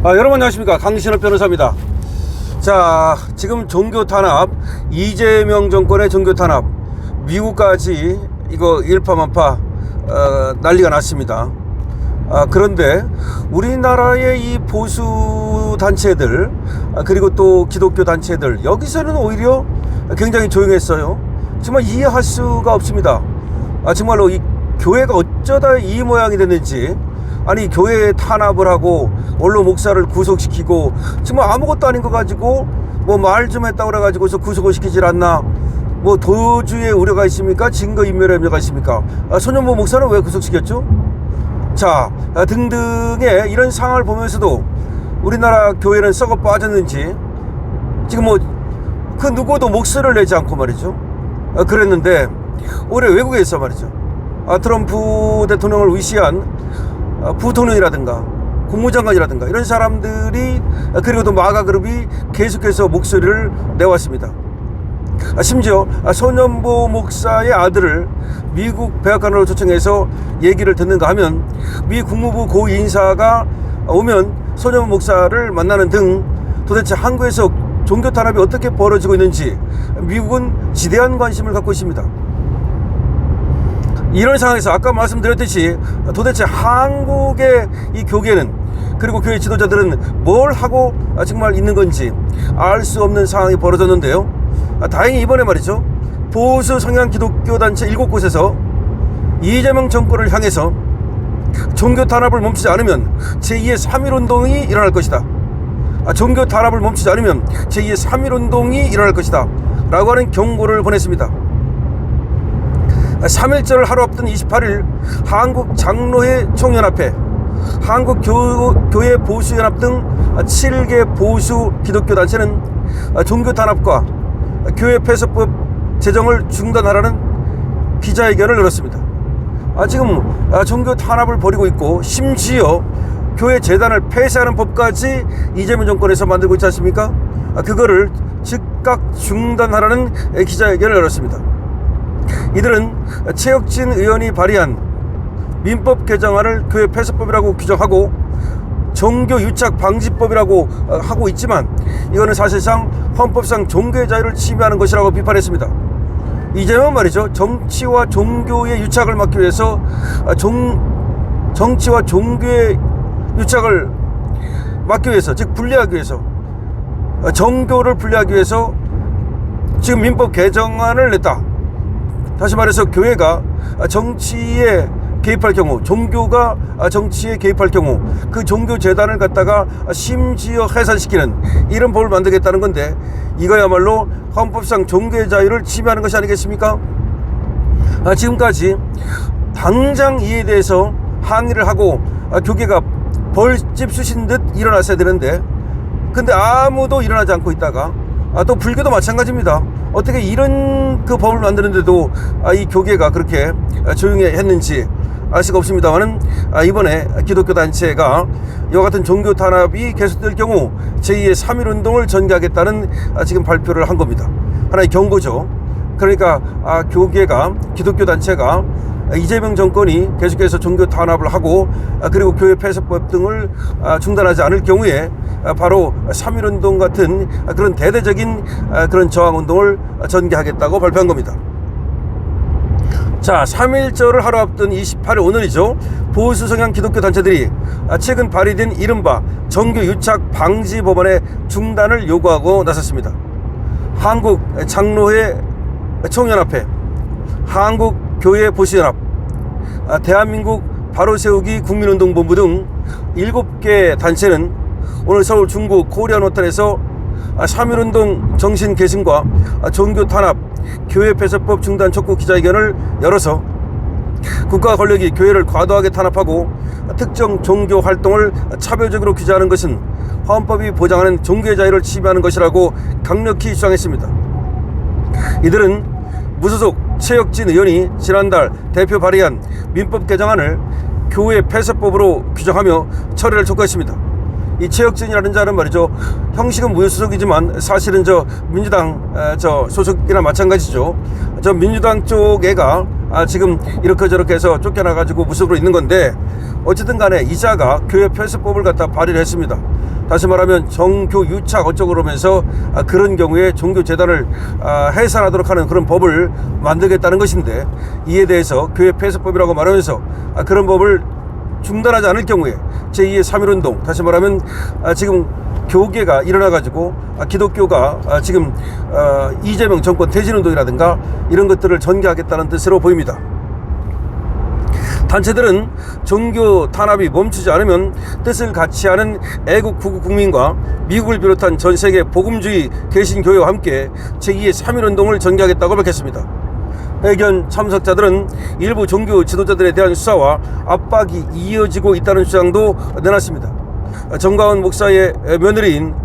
여러분 안녕하십니까, 강신업 변호사입니다. 자, 지금 종교 탄압, 이재명 정권의 종교 탄압, 미국까지 이거 일파만파 난리가 났습니다. 그런데 우리나라의 이 보수 단체들, 그리고 또 기독교 단체들, 여기서는 오히려 굉장히 조용했어요. 정말 이해할 수가 없습니다. 정말로 이 교회가 어쩌다 이 모양이 됐는지, 아니 교회에 탄압을 하고 원로 목사를 구속시키고 정말 아무것도 아닌 거 가지고 뭐 말 좀 했다고 그래가지고서 구속을 시키질 않나, 뭐 도주의 우려가 있습니까? 증거인멸의 염려가 있습니까? 손현보 목사는 왜 구속시켰죠? 자, 등등의 이런 상황을 보면서도 우리나라 교회는 썩어 빠졌는지 지금 뭐 그 누구도 목소리를 내지 않고 말이죠. 그랬는데 올해 외국에서 말이죠, 트럼프 대통령을 위시한 부통령이라든가 국무장관이라든가 이런 사람들이, 그리고 또 마가그룹이 계속해서 목소리를 내왔습니다. 심지어 손현보 목사의 아들을 미국 백악관으로 초청해서 얘기를 듣는가 하면 미 국무부 고 인사가 오면 손현보 목사를 만나는 등 도대체 한국에서 종교 탄압이 어떻게 벌어지고 있는지 미국은 지대한 관심을 갖고 있습니다. 이런 상황에서 아까 말씀드렸듯이 도대체 한국의 이 교계는, 그리고 교회 지도자들은 뭘 하고 정말 있는 건지 알 수 없는 상황이 벌어졌는데요. 다행히 이번에 말이죠, 보수 성향 기독교 단체 7곳에서 이재명 정권을 향해서 종교 탄압을 멈추지 않으면 제2의 3.1운동이 일어날 것이다, 종교 탄압을 멈추지 않으면 제2의 3.1운동이 일어날 것이다 라고 하는 경고를 보냈습니다. 3.1절을 하루 앞둔 28일 한국 장로회 총연합회, 한국교회 보수연합 등 7개 보수 기독교 단체는 종교 탄압과 교회 폐쇄법 제정을 중단하라는 기자회견을 열었습니다. 지금 종교 탄압을 벌이고 있고 심지어 교회 재단을 폐쇄하는 법까지 이재명 정권에서 만들고 있지 않습니까? 그거를 즉각 중단하라는 기자회견을 열었습니다. 이들은 최혁진 의원이 발의한 민법 개정안을 교회 폐쇄법이라고 규정하고 종교 유착 방지법이라고 하고 있지만 이거는 사실상 헌법상 종교의 자유를 침해하는 것이라고 비판했습니다. 이재명은 말이죠, 정치와 종교의 유착을 막기 위해서 정치와 종교의 유착을 막기 위해서, 즉 분리하기 위해서, 정교를 분리하기 위해서 지금 민법 개정안을 냈다. 다시 말해서 교회가 정치에 개입할 경우, 종교가 정치에 개입할 경우 그 종교 재단을 갖다가 심지어 해산시키는 이런 법을 만들겠다는 건데, 이거야말로 헌법상 종교의 자유를 침해하는 것이 아니겠습니까? 지금까지 당장 이에 대해서 항의를 하고 교계가 벌집 쑤신 듯 일어났어야 되는데, 근데 아무도 일어나지 않고 있다가, 또 불교도 마찬가지입니다. 어떻게 이런 그 법을 만드는데도 이 교계가 그렇게 조용히 했는지 알 수가 없습니다만은, 이번에 기독교 단체가 이와 같은 종교 탄압이 계속될 경우 제2의 3.1운동을 전개하겠다는 지금 발표를 한 겁니다. 하나의 경고죠. 그러니까 교계가, 기독교 단체가 이재명 정권이 계속해서 종교 탄압을 하고 그리고 교회 폐쇄법 등을 중단하지 않을 경우에 바로 3.1운동 같은 그런 대대적인 그런 저항운동을 전개하겠다고 발표한 겁니다. 자, 3.1절을 하루 앞둔 28일 오늘이죠, 보수 성향 기독교 단체들이 최근 발의된 이른바 종교 유착 방지 법안의 중단을 요구하고 나섰습니다. 한국 장로회 총연합회, 한국교회 보수연합, 대한민국 바로세우기 국민운동본부 등 7개 단체는 오늘 서울 중구 코리안 호텔에서 3.1운동 정신 계승과 종교 탄압, 교회 폐쇄법 중단 촉구 기자회견을 열어서 국가 권력이 교회를 과도하게 탄압하고 특정 종교 활동을 차별적으로 규제하는 것은 헌법이 보장하는 종교의 자유를 침해하는 것이라고 강력히 주장했습니다. 이들은 무소속 최혁진 의원이 지난달 대표 발의한 민법 개정안을 교회 폐쇄법으로 규정하며 처리를 촉구했습니다. 이 최혁진이라는 자는 말이죠, 형식은 무소속이지만 사실은 민주당 소속이나 마찬가지죠. 민주당 쪽 애가 지금 이렇게 저렇게 해서 쫓겨나가지고 무소속으로 있는 건데, 어쨌든 간에 이자가 교회 폐쇄법을 갖다 발의를 했습니다. 다시 말하면 정교 유착 어쩌고 그러면서 그런 경우에 종교재단을 해산하도록 하는 그런 법을 만들겠다는 것인데, 이에 대해서 교회 폐쇄법이라고 말하면서 그런 법을 중단하지 않을 경우에 제2의 3.1운동, 다시 말하면 지금 교계가 일어나가지고 기독교가 지금 이재명 정권 퇴진운동이라든가 이런 것들을 전개하겠다는 뜻으로 보입니다. 단체들은 종교 탄압이 멈추지 않으면 뜻을 같이 하는 애국 구구 국민과 미국을 비롯한 전 세계 복음주의 개신교회와 함께 제2의 3.1운동을 전개하겠다고 밝혔습니다. 회견 참석자들은 일부 종교 지도자들에 대한 수사와 압박이 이어지고 있다는 주장도 내놨습니다. 정가원 목사의 며느리인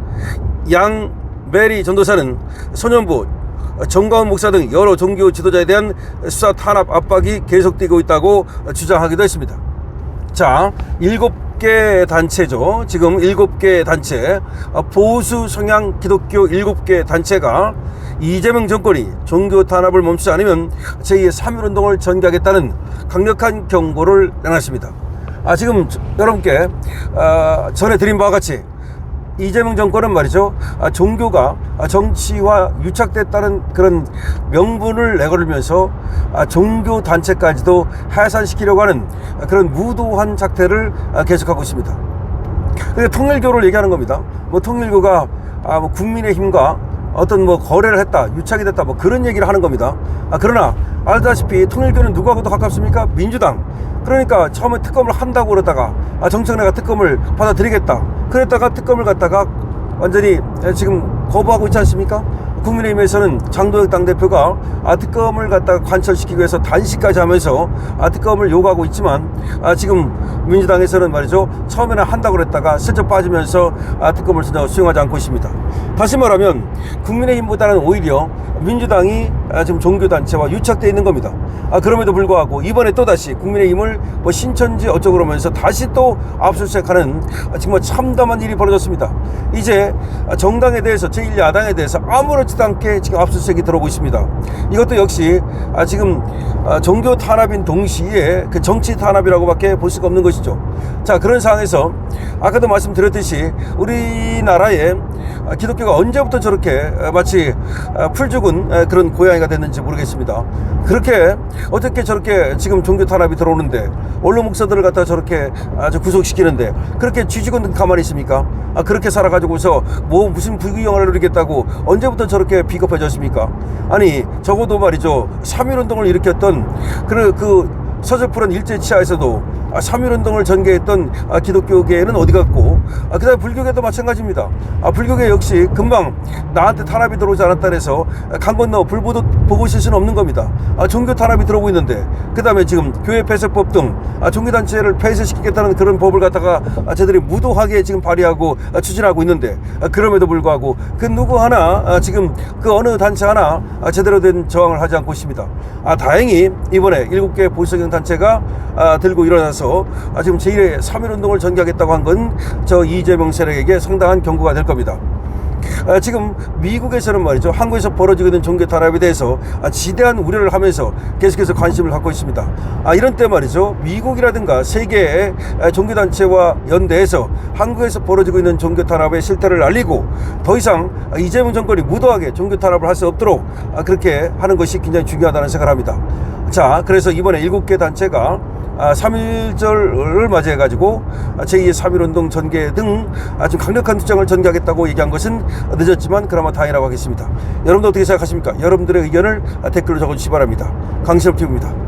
양 메리 전도사는 소년부, 정가원 목사 등 여러 종교 지도자에 대한 수사 탄압 압박이 계속되고 있다고 주장하기도 했습니다. 자, 7개 단체죠. 지금 7개 단체, 보수 성향 기독교 7개 단체가 이재명 정권이 종교 탄압을 멈추지 않으면 제2의 3.1운동을 전개하겠다는 강력한 경고를 내놨습니다. 지금 여러분께 전해드린 바와 같이 이재명 정권은 말이죠, 종교가 정치와 유착됐다는 그런 명분을 내걸으면서 종교 단체까지도 해산시키려고 하는 그런 무도한 작태를 계속하고 있습니다. 통일교를 얘기하는 겁니다. 뭐 통일교가 뭐 국민의힘과 어떤 뭐 거래를 했다, 유착이 됐다, 뭐 그런 얘기를 하는 겁니다. 그러나 알다시피 통일교는 누구하고도 가깝습니까? 민주당. 그러니까 처음에 특검을 한다고 그러다가 정청래가 특검을 받아들이겠다 그랬다가 특검을 갖다가 완전히 지금 거부하고 있지 않습니까? 국민의힘에서는 장도혁 당대표가 특검을 갖다가 관철시키기 위해서 단식까지 하면서 특검을 요구하고 있지만, 지금 민주당에서는 말이죠, 처음에는 한다고 그랬다가 슬쩍 빠지면서 특검을 전혀 수용하지 않고 있습니다. 다시 말하면 국민의힘보다는 오히려 민주당이 지금 종교단체와 유착되어 있는 겁니다. 그럼에도 불구하고 이번에 또다시 국민의힘을 뭐 신천지 어쩌고 그러면서 다시 또 압수수색하는 정말 참담한 일이 벌어졌습니다. 이제 정당에 대해서 제1야당에 대해서 아무렇지도 않게 지금 압수수색이 들어오고 있습니다. 이것도 역시 지금 종교 탄압인 동시에 그 정치 탄압이라고밖에 볼 수가 없는 것이죠. 자, 그런 상황에서 아까도 말씀드렸듯이 우리나라에 기독교가 언제부터 저렇게 마치 풀 죽은 그런 고양이가 됐는지 모르겠습니다. 그렇게 어떻게 저렇게 지금 종교 탄압이 들어오는데 언론 목사들을 갖다 저렇게 아주 구속시키는데 그렇게 쥐지고는 가만히 있습니까? 그렇게 살아가지고서 뭐 무슨 불구경을 누리겠다고 언제부터 저렇게 비겁해졌습니까? 아니, 적어도 말이죠, 3.1운동을 일으켰던 그 서귀포란 일제치하에서도 3.1운동을 전개했던 기독교계는 어디 갔고, 그 다음에 불교계도 마찬가지입니다. 불교계 역시 금방 나한테 탄압이 들어오지 않았다 해서 강 건너 불 보고 있을 수는 없는 겁니다. 종교 탄압이 들어오고 있는데, 그 다음에 지금 교회 폐쇄법 등 종교단체를 폐쇄시키겠다는 그런 법을 갖다가 저들이 무도하게 지금 발의하고 추진하고 있는데, 그럼에도 불구하고 그 누구 하나 지금 그 어느 단체 하나 제대로 된 저항을 하지 않고 있습니다. 다행히 이번에 7개 보수적인 단체가 들고 일어나서 지금 제1의 3.1운동을 전개하겠다고 한 건 저 이재명 세력에게 상당한 경고가 될 겁니다. 지금 미국에서는 말이죠, 한국에서 벌어지고 있는 종교 탄압에 대해서 지대한 우려를 하면서 계속해서 관심을 갖고 있습니다. 이런 때 말이죠, 미국이라든가 세계의 종교단체와 연대해서 한국에서 벌어지고 있는 종교 탄압의 실태를 알리고 더 이상 이재명 정권이 무도하게 종교 탄압을 할 수 없도록 그렇게 하는 것이 굉장히 중요하다는 생각을 합니다. 자, 그래서 이번에 7개 단체가 3.1절을 맞이해가지고 제2의 3.1운동 전개 등 아주 강력한 투쟁을 전개하겠다고 얘기한 것은 늦었지만 그나마 다행이라고 하겠습니다. 여러분도 어떻게 생각하십니까? 여러분들의 의견을 댓글로 적어주시기 바랍니다. 강신업 TV입니다.